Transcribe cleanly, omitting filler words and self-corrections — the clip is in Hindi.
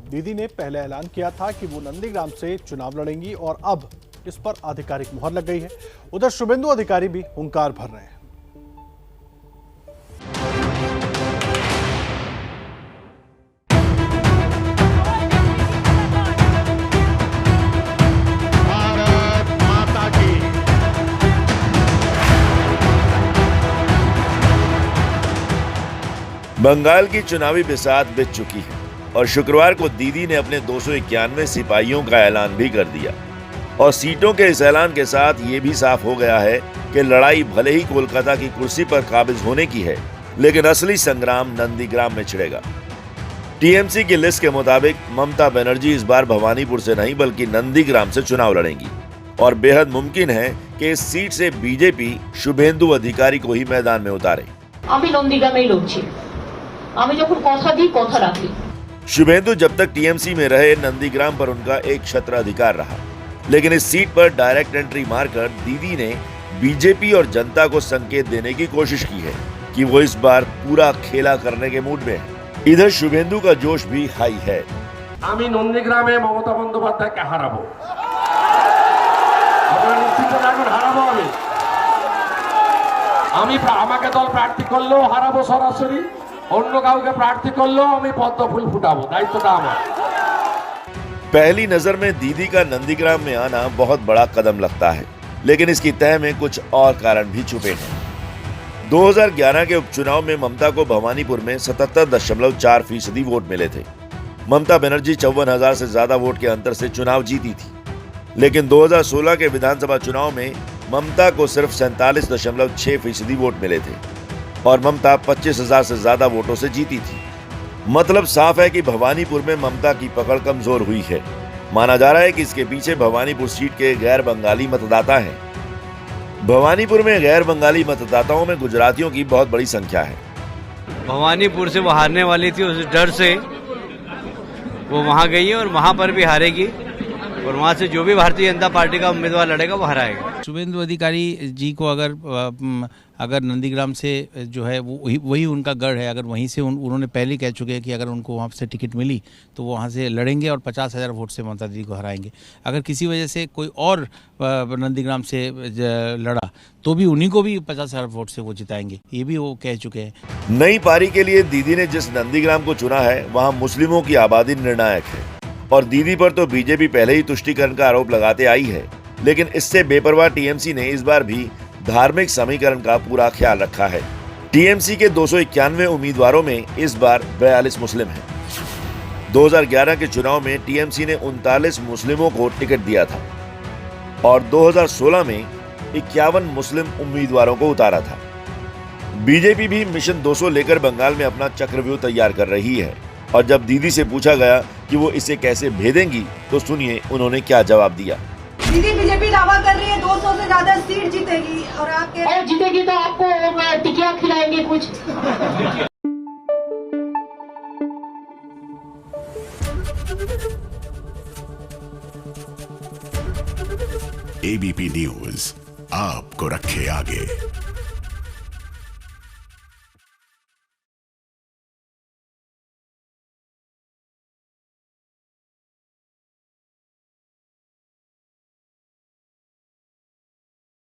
दीदी ने पहले ऐलान किया था कि वो नंदीग्राम से चुनाव लड़ेंगी और अब इस पर आधिकारिक मुहर लग गई है। उधर शुभेंदु अधिकारी भी हुंकार भर रहे हैं। बंगाल की चुनावी बिसात बीत चुकी है और शुक्रवार को दीदी ने अपने 291 सिपाहियों का ऐलान भी कर दिया और सीटों के इस ऐलान के साथ ये भी साफ हो गया है कि लड़ाई भले ही कोलकाता की कुर्सी पर काबिज होने की है, लेकिन असली संग्राम नंदीग्राम में छिड़ेगा। टीएमसी की लिस्ट के मुताबिक ममता बनर्जी इस बार भवानीपुर से नहीं बल्कि नंदीग्राम से चुनाव लड़ेंगी और बेहद मुमकिन है कि इस सीट से बीजेपी शुभेंदु अधिकारी को ही मैदान में उतारे। शुभेंदु जब तक टीएमसी में रहे नंदीग्राम पर उनका एक छत्राधिकार रहा, लेकिन इस सीट पर डायरेक्ट एंट्री मारकर दीदी ने बीजेपी और जनता को संकेत देने की कोशिश की है कि वो इस बार पूरा खेला करने के मूड में है। इधर शुभेंदु का जोश भी हाई है। আমি নন্দীগ্রামে মমতা বন্দ্যোপাধ্যায়কে হারাবো, আপনারা নিশ্চিত থাকুন হারাবো। আমি আমাকে দল প্রার্থী করলেও হারাবো সরাসরি, অন্য কাউকে প্রার্থী করলেও আমি পদ্ম ফুল ফুটাবো, দায়িত্বটা আমার। पहली नजर में दीदी का नंदीग्राम में आना बहुत बड़ा कदम लगता है, लेकिन इसकी तह में कुछ और कारण भी छुपे हैं। 2011 के उपचुनाव में ममता को भवानीपुर में 77.4% वोट मिले थे। ममता बनर्जी 54,000 से ज्यादा वोट के अंतर से चुनाव जीती थी, लेकिन 2016 के विधानसभा चुनाव में ममता को सिर्फ 47.6% वोट मिले थे और ममता 25,000 से ज्यादा वोटों से जीती थी। मतलब साफ है कि भवानीपुर में ममता की पकड़ कमजोर हुई है। माना जा रहा है कि इसके पीछे भवानीपुर सीट के गैर बंगाली मतदाता हैं। भवानीपुर में गैर बंगाली मतदाताओं में गुजरातियों की बहुत बड़ी संख्या है। भवानीपुर से वो हारने वाली थी, उस डर से वो वहां गई है और वहां पर भी हारेगी और वहां से जो भी भारतीय जनता पार्टी का उम्मीदवार लड़ेगा वो हराएगा। शुभेंदु अधिकारी जी को अगर नंदीग्राम से जो है वो वही उनका गढ़ है, अगर वहीं से उन्होंने पहले कह चुके हैं कि अगर उनको वहाँ से टिकट मिली तो वो वहाँ से लड़ेंगे और 50,000 वोट से ममता दीदी को हराएंगे। अगर किसी वजह से कोई और नंदीग्राम से लड़ा तो भी उन्हीं को भी 50,000 वोट से वो जिताएंगे, ये भी वो कह चुके हैं। नई पारी के लिए दीदी ने जिस नंदीग्राम को चुना है वहाँ मुस्लिमों की आबादी निर्णायक है और दीदी पर तो बीजेपी पहले ही तुष्टीकरण का आरोप लगाते आई है, लेकिन इससे बेपरवाह टीएमसी ने इस बार भी धार्मिक समीकरण का पूरा ख्याल रखा है। टीएमसी के 291 उम्मीदवारों में इस बार 42 मुस्लिम हैं। 2011 के चुनाव में टीएमसी ने 39 मुस्लिमों को टिकट दिया था और 2016 में 51 मुस्लिम उम्मीदवारों को उतारा था। बीजेपी भी मिशन 200 लेकर बंगाल में अपना चक्रव्यूह तैयार कर रही है और जब दीदी से पूछा गया कि वो इसे कैसे भेदेंगी तो सुनिए उन्होंने क्या जवाब दिया। दीदी बीजेपी दावा कर रही है 200 से ज्यादा सीट जीतेगी और जीतेगी तो आपको टिकिया खिलाएंगे कुछ। एबीपी न्यूज आपको रखे आगे।